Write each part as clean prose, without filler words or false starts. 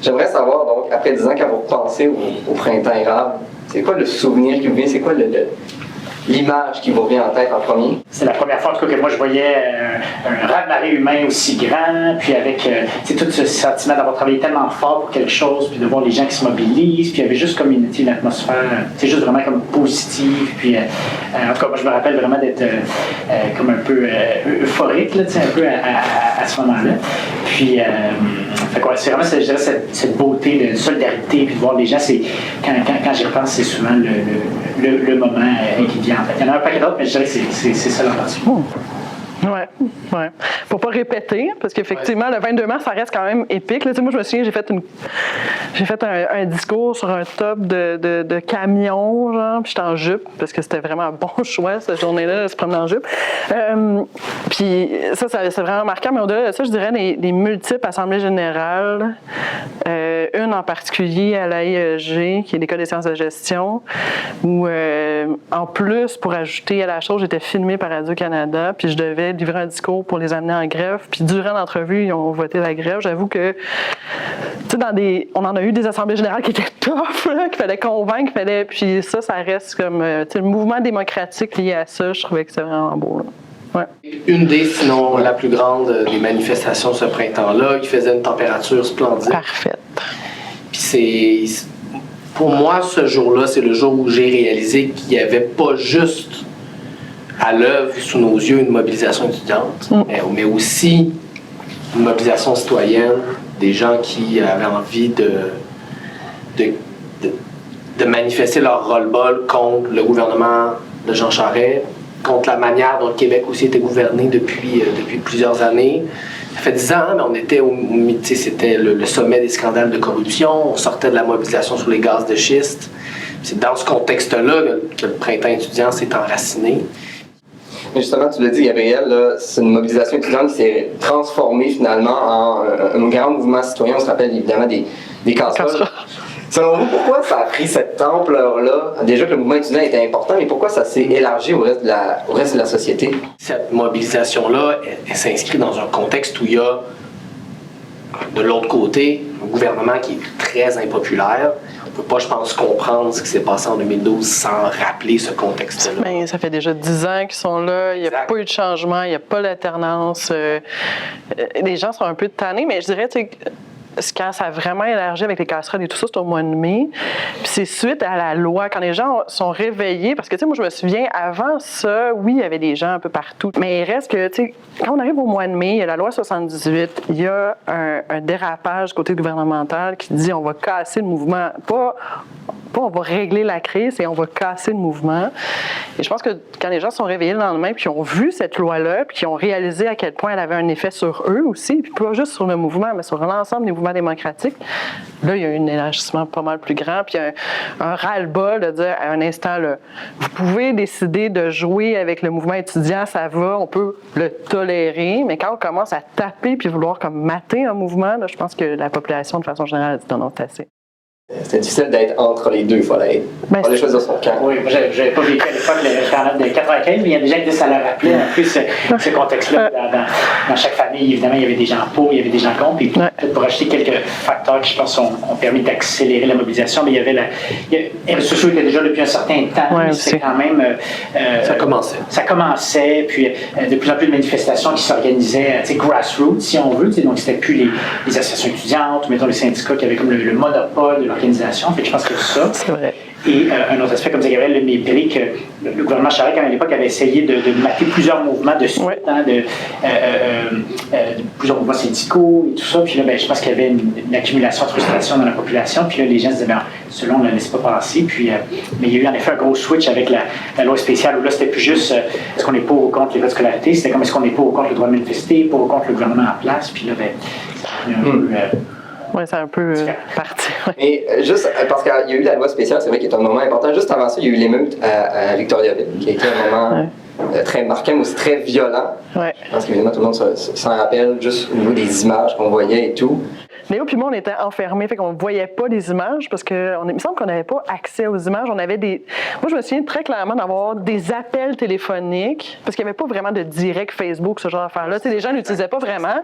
J'aimerais savoir, donc, après 10 ans, quand vous repensez au printemps érable, c'est quoi le souvenir qui vous vient? C'est quoi l'image qui vous revient en tête en premier? C'est la première fois en tout cas, que moi je voyais un raz-de-marée humain aussi grand, puis avec tout ce sentiment d'avoir travaillé tellement fort pour quelque chose, puis de voir les gens qui se mobilisent, puis il y avait juste comme une atmosphère, c'est juste vraiment comme positive, puis en tout cas moi je me rappelle vraiment d'être comme un peu euphorique, là, un peu à ce moment-là. Puis c'est vraiment, je dirais, cette beauté de solidarité, puis de voir les gens, c'est, quand j'y repense, c'est souvent le moment qui vient. En fait, il y en a un paquet d'autres, mais je dirais que c'est ça la partie. Ouais. Faut pas répéter, parce qu'effectivement, le 22 mars, ça reste quand même épique. Là, moi, je me souviens, j'ai fait un discours sur un top de camion, genre, puis j'étais en jupe, parce que c'était vraiment un bon choix, cette journée-là, de se promener en jupe. Puis ça, c'est vraiment marquant, mais au-delà de ça, je dirais les multiples assemblées générales, une en particulier à l'AIEG, qui est l'École des sciences de gestion, où, en plus, pour ajouter à la chose, j'étais filmée par Radio-Canada, puis je devais livrer un discours pour les amener en grève. Puis durant l'entrevue, ils ont voté la grève. J'avoue que, tu sais, on en a eu des assemblées générales qui étaient tough, là, qu'il fallait convaincre, puis ça reste comme, tu sais, le mouvement démocratique lié à ça, je trouvais que c'était vraiment beau, là. Ouais. Une des, sinon la plus grande des manifestations ce printemps-là, qui faisait une température splendide. Parfaite. Puis pour moi, ce jour-là, c'est le jour où j'ai réalisé qu'il n'y avait pas juste à l'œuvre sous nos yeux une mobilisation étudiante, mais aussi une mobilisation citoyenne, des gens qui avaient envie de manifester leur ras-le-bol contre le gouvernement de Jean Charest, contre la manière dont le Québec aussi était gouverné depuis plusieurs années. Ça fait 10 ans, mais on était c'était le sommet des scandales de corruption, on sortait de la mobilisation sur les gaz de schiste. C'est dans ce contexte-là que le printemps étudiant s'est enraciné. Mais justement, tu l'as dit, Gabriel, là, c'est une mobilisation étudiante qui s'est transformée finalement en un grand mouvement citoyen. On se rappelle évidemment des casseroles. Selon vous, pourquoi ça a pris cette ampleur-là? Déjà que le mouvement étudiant était important, mais pourquoi ça s'est élargi au reste de la société? Cette mobilisation-là, elle s'inscrit dans un contexte où il y a, de l'autre côté, un gouvernement qui est très impopulaire. On ne peut pas, je pense, comprendre ce qui s'est passé en 2012 sans rappeler ce contexte-là. Mais ça fait déjà 10 ans qu'ils sont là, il n'y a pas eu de changement, il n'y a pas d'alternance. Les gens sont un peu tannés, mais je dirais, tu sais, quand ça a vraiment élargi avec les casseroles et tout ça, c'est au mois de mai. Puis c'est suite à la loi, quand les gens sont réveillés, parce que, tu sais, moi, je me souviens, avant ça, oui, il y avait des gens un peu partout, mais il reste que, tu sais, quand on arrive au mois de mai, il y a la loi 78, il y a un dérapage côté gouvernemental qui dit on va casser le mouvement, pas on va régler la crise, et on va casser le mouvement. Et je pense que quand les gens sont réveillés le lendemain, puis ont vu cette loi-là, puis ont réalisé à quel point elle avait un effet sur eux aussi, puis pas juste sur le mouvement, mais sur l'ensemble des mouvements démocratiques, là, il y a eu un élargissement pas mal plus grand, puis un ras-le-bas de dire à un instant, là, vous pouvez décider de jouer avec le mouvement étudiant, ça va, on peut le tolérer, mais quand on commence à taper puis vouloir comme mater un mouvement, là, je pense que la population, de façon générale, dit non, c'est assez. C'était difficile d'être entre les deux, il fallait choisir son camp. Oui, moi, j'avais pas vécu à l'époque le référendum de 95, mais il y a des gens qui disent que ça leur rappelait un peu ce contexte-là. Dans chaque famille, évidemment, il y avait des gens pour, il y avait des gens contre. Puis peut-être pour ajouter quelques facteurs qui, je pense, ont permis d'accélérer la mobilisation, mais il y avait les réseaux sociaux étaient déjà depuis un certain temps. Ouais, c'était quand même... Ça commençait, puis de plus en plus de manifestations qui s'organisaient, grassroots, si on veut. Donc, c'était plus les associations étudiantes, mettons les syndicats qui avaient comme le monopole de l'organisation. Fait que je pense que ça. C'est vrai. Et un autre aspect, comme disait Gabriel, le mépris que le gouvernement Charest, quand à l'époque, avait essayé de mater plusieurs mouvements de suite, de plusieurs mouvements syndicaux et tout ça. Puis là, je pense qu'il y avait une accumulation de frustration dans la population. Puis là, les gens se disaient, cela, on ne le laisse pas passer. Puis, mais il y a eu en effet un gros switch avec la loi spéciale où là, c'était plus juste est-ce qu'on est pour ou contre les votes de scolarité, c'était comme est-ce qu'on est pour ou contre le droit de manifester, pour ou contre le gouvernement en place. Puis là, il y a un peu. Oui, c'est un peu parti. Et juste parce qu'il y a eu la loi spéciale, c'est vrai qu'il est un moment important. Juste avant ça, il y a eu l'émeute à Victoriaville, qui a été un moment très marquant, mais aussi très violent. Ouais. Je pense qu'évidemment, tout le monde s'en rappelle, juste au niveau des images qu'on voyait et tout. Léo puis moi, on était enfermés, fait qu'on ne voyait pas les images parce il me semble qu'on n'avait pas accès aux images. On avait moi, je me souviens très clairement d'avoir des appels téléphoniques parce qu'il n'y avait pas vraiment de direct Facebook, ce genre d'affaires-là. Tu sais, les gens n'utilisaient pas vraiment.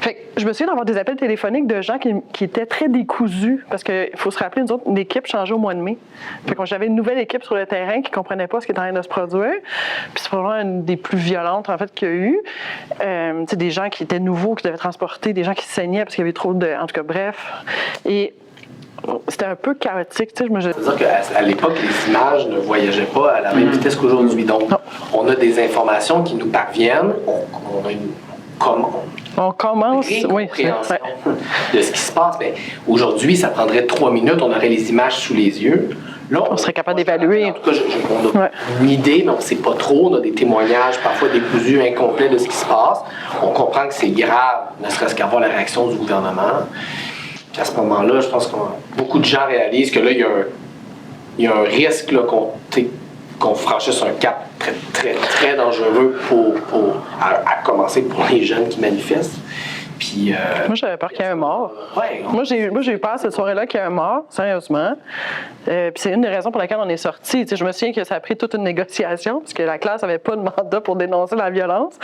Fait que je me souviens d'avoir des appels téléphoniques de gens qui étaient très décousus parce qu'il faut se rappeler, nous autres, l'équipe changeait au mois de mai. Fait que j'avais une nouvelle équipe sur le terrain qui ne comprenait pas ce qui était en train de se produire. Puis c'est probablement une des plus violentes, en fait, qu'il y a eu. Tu sais, des gens qui étaient nouveaux, qui devaient transporter, des gens qui saignaient parce qu'il y avait trop de... En tout cas, bref. Et c'était un peu chaotique. Tu sais, C'est-à-dire qu'à l'époque, les images ne voyageaient pas à la même vitesse qu'aujourd'hui. Donc, on a des informations qui nous parviennent. On a une compréhension de ce qui se passe. Mais aujourd'hui, ça prendrait 3 minutes. On aurait les images sous les yeux. Là, on serait capable d'évaluer. En tout cas, on a une idée, mais on ne sait pas trop. On a des témoignages parfois décousus, incomplets de ce qui se passe. On comprend que c'est grave, ne serait-ce qu'à voir la réaction du gouvernement. Puis à ce moment-là, je pense que beaucoup de gens réalisent que là, il y a un risque là, qu'on franchisse un cap très, très, très dangereux à commencer pour les jeunes qui manifestent. Puis, moi, j'avais peur qu'il y ait un mort. Ouais, moi, j'ai eu peur cette soirée-là qu'il y ait un mort, sérieusement. Puis c'est une des raisons pour laquelle on est sortis. Je me souviens que ça a pris toute une négociation, parce que la classe n'avait pas de mandat pour dénoncer la violence.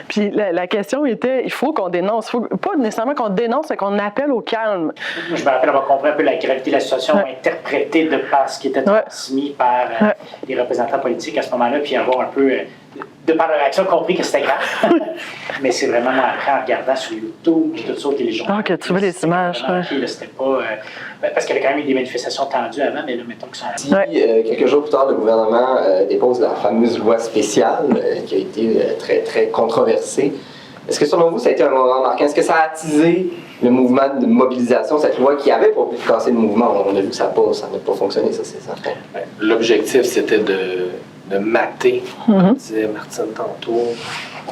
Puis la question était, il faut qu'on dénonce. Pas nécessairement qu'on dénonce, mais qu'on appelle au calme. Je me rappelle avoir compris un peu la gravité de la situation, interprétée de par ce qui était transmis par les représentants politiques à ce moment-là, puis avoir un peu... de par leur réaction, compris que c'était grave. Mais c'est vraiment après, en regardant sur YouTube, puis tout ça, les journaux. Ah, que tu vois les images. C'était pas... parce qu'il y avait quand même eu des manifestations tendues avant, mais là, mettons que ça... Quelques jours plus tard, le gouvernement dépose la fameuse loi spéciale qui a été très, très controversée. Est-ce que, selon vous, ça a été un moment marquant? Est-ce que ça a attisé le mouvement de mobilisation, cette loi qui avait pour but de casser le mouvement? On a vu que ça n'a pas fonctionné, ça, c'est certain. L'objectif, c'était de mater, comme disait Martine tantôt,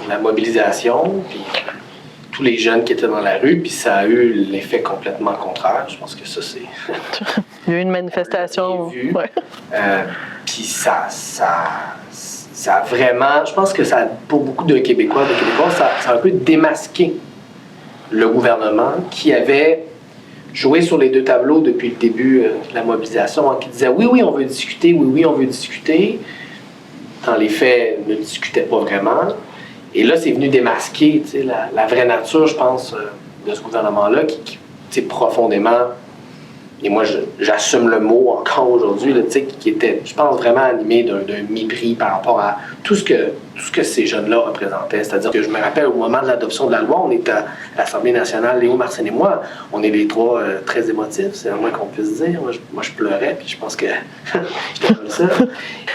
la mobilisation, puis tous les jeunes qui étaient dans la rue, puis ça a eu l'effet complètement contraire. Je pense que ça, c'est... Il y a eu une manifestation. Puis ça a vraiment... Je pense que ça, pour beaucoup de Québécois, ça a un peu démasqué le gouvernement qui avait joué sur les deux tableaux depuis le début de la mobilisation, qui disait oui, on veut discuter, oui, on veut discuter. Dans les faits, ne discutait pas vraiment. Et là, c'est venu démasquer la vraie nature, je pense, de ce gouvernement-là, qui profondément, et moi j'assume le mot encore aujourd'hui, qui était, je pense, vraiment animé d'un mépris par rapport à tout ce que ces jeunes-là représentaient. C'est-à-dire que je me rappelle, au moment de l'adoption de la loi, on était à l'Assemblée nationale, Léo, Martine et moi, on est les trois très émotifs, c'est le moins qu'on puisse dire. Moi, je pleurais, puis je pense que j'étais comme ça.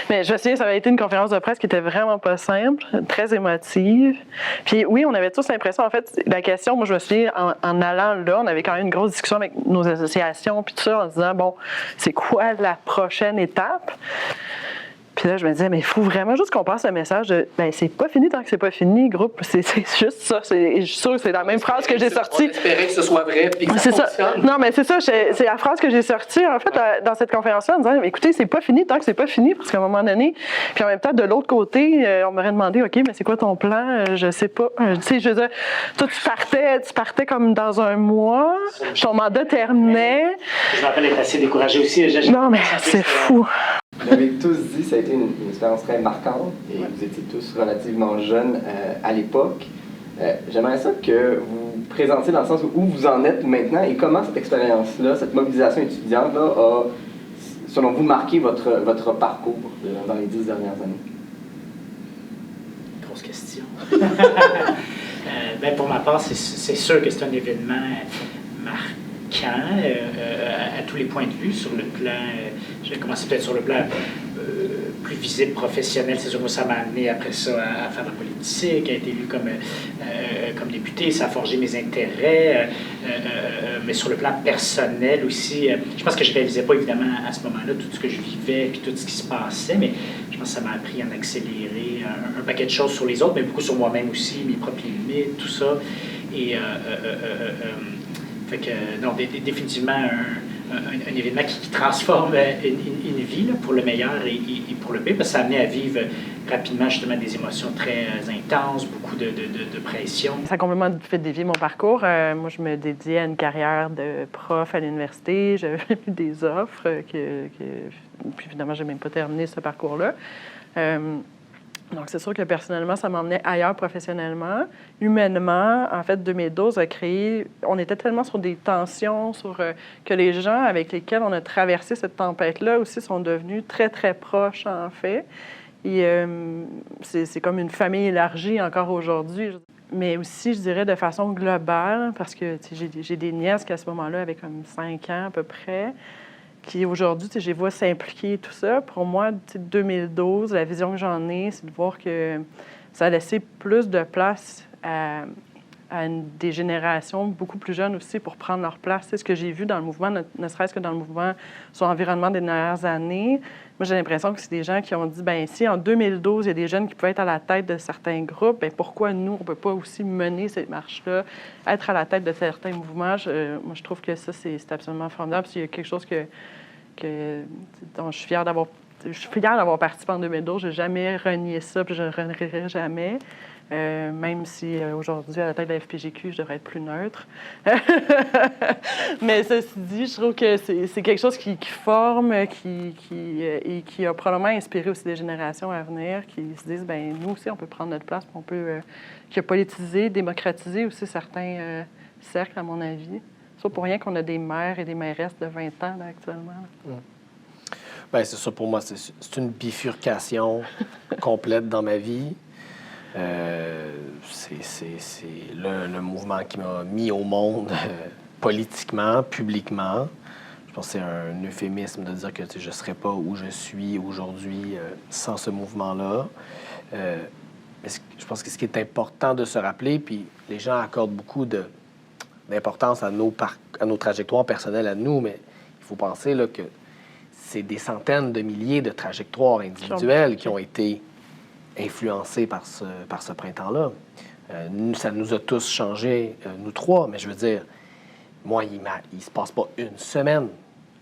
Mais je me souviens, ça avait été une conférence de presse qui était vraiment pas simple, très émotive. Puis oui, on avait tous l'impression, en fait, la question, moi je me souviens, en allant là, on avait quand même une grosse discussion avec nos associations, puis tout ça, en se disant, bon, c'est quoi la prochaine étape? Puis là, je me disais, mais il faut vraiment juste qu'on passe le message de, ben c'est pas fini tant que c'est pas fini, groupe. C'est juste ça. Je suis sûre que c'est la même phrase que j'ai sortie. On espérait que ce soit vrai puis que ça fonctionne. Non, mais c'est ça. C'est la phrase que j'ai sortie, en fait, dans cette conférence-là, en disant, écoutez, c'est pas fini tant que c'est pas fini, parce qu'à un moment donné, puis en même temps, de l'autre côté, on m'aurait demandé, OK, mais c'est quoi ton plan? Je sais pas. Tu sais, je veux dire, toi, tu partais comme dans un mois, ton mandat terminait. Je me rappelle être assez découragé aussi. Non, mais c'est fou. Vous l'avez tous dit, ça a été une expérience très marquante et vous étiez tous relativement jeunes à l'époque. J'aimerais ça que vous présentiez dans le sens où vous en êtes maintenant et comment cette expérience-là, cette mobilisation étudiante-là a, selon vous, marqué votre parcours dans les 10 dernières années. Grosse question. Pour ma part, c'est sûr que c'est un événement marquant à tous les points de vue, sur le plan... je vais commencer peut-être sur le plan plus visible, professionnel. C'est sûr que ça m'a amené après ça à faire de la politique, à être élu comme député. Ça a forgé mes intérêts. Mais sur le plan personnel aussi, je pense que je ne réalisais pas évidemment à ce moment-là tout ce que je vivais et tout ce qui se passait, mais je pense que ça m'a appris à accélérer un paquet de choses sur les autres, mais beaucoup sur moi-même aussi, mes propres limites, tout ça. Et Fait que, non, définitivement un événement qui transforme une vie là, pour le meilleur et pour le pire, parce que ça a amené à vivre rapidement justement des émotions très intenses, beaucoup de pression. Ça a complètement fait dévier mon parcours. Moi, je me dédiais à une carrière de prof à l'université. J'avais eu des offres puis finalement, je n'ai même pas terminé ce parcours-là. Donc, c'est sûr que personnellement, ça m'emmenait ailleurs professionnellement. Humainement, en fait, 2012 a créé... On était tellement sur des tensions, que les gens avec lesquels on a traversé cette tempête-là aussi sont devenus très, très proches, en fait. Et c'est comme une famille élargie encore aujourd'hui. Mais aussi, je dirais, de façon globale, parce que j'ai des nièces qui, à ce moment-là, avaient comme 5 ans à peu près, qui aujourd'hui, je les vois s'impliquer et tout ça. Pour moi, 2012, la vision que j'en ai, c'est de voir que ça a laissé plus de place à des générations beaucoup plus jeunes aussi pour prendre leur place. C'est ce que j'ai vu dans le mouvement, ne serait-ce que dans le mouvement sur l'environnement des dernières années. Moi, j'ai l'impression que c'est des gens qui ont dit, bien, si en 2012, il y a des jeunes qui pouvaient être à la tête de certains groupes, bien, pourquoi nous, on ne peut pas aussi mener cette marche-là, être à la tête de certains mouvements? Moi, je trouve que ça, c'est absolument formidable. S'il y a quelque chose dont je suis fière d'avoir... Je suis fière d'avoir participé en 2012. Je n'ai jamais renié ça, puis je ne le renierai jamais. Même si aujourd'hui, à la tête de la FPGQ, je devrais être plus neutre. Mais ceci dit, je trouve que c'est quelque chose qui forme, et qui a probablement inspiré aussi des générations à venir, qui se disent, bien, nous aussi, on peut prendre notre place, puis on peut... qui a politisé, démocratisé aussi certains cercles, à mon avis. C'est pas pour rien qu'on a des maires et des mairesses de 20 ans, là, actuellement. Bien, c'est ça pour moi. C'est une bifurcation complète dans ma vie. C'est le mouvement qui m'a mis au monde politiquement, publiquement. Je pense que c'est un euphémisme de dire que je ne serais pas où je suis aujourd'hui sans ce mouvement-là. Mais je pense que ce qui est important de se rappeler, puis les gens accordent beaucoup d'importance à nos trajectoires personnelles à nous, mais il faut penser là, que c'est des centaines de milliers de trajectoires individuelles qui ont été influencées par ce printemps-là. Ça nous a tous changés, nous trois, mais je veux dire, moi, il ne se passe pas une semaine,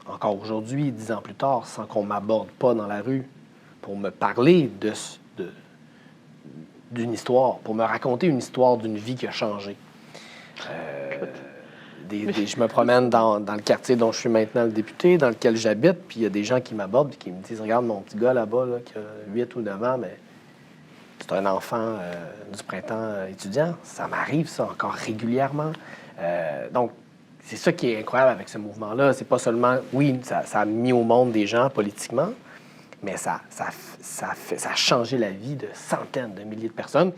encore aujourd'hui, 10 ans plus tard, sans qu'on ne m'aborde pas dans la rue pour me parler d'une histoire, pour me raconter une histoire d'une vie qui a changé. Je me promène dans le quartier dont je suis maintenant le député, dans lequel j'habite, puis il y a des gens qui m'abordent et qui me disent « Regarde, mon petit gars là-bas, là, qui a 8 ou 9 ans, mais c'est un enfant du printemps étudiant. » Ça m'arrive, ça, encore régulièrement. Donc, c'est ça qui est incroyable avec ce mouvement-là. C'est pas seulement, oui, ça a mis au monde des gens politiquement, mais ça a changé la vie de centaines de milliers de personnes.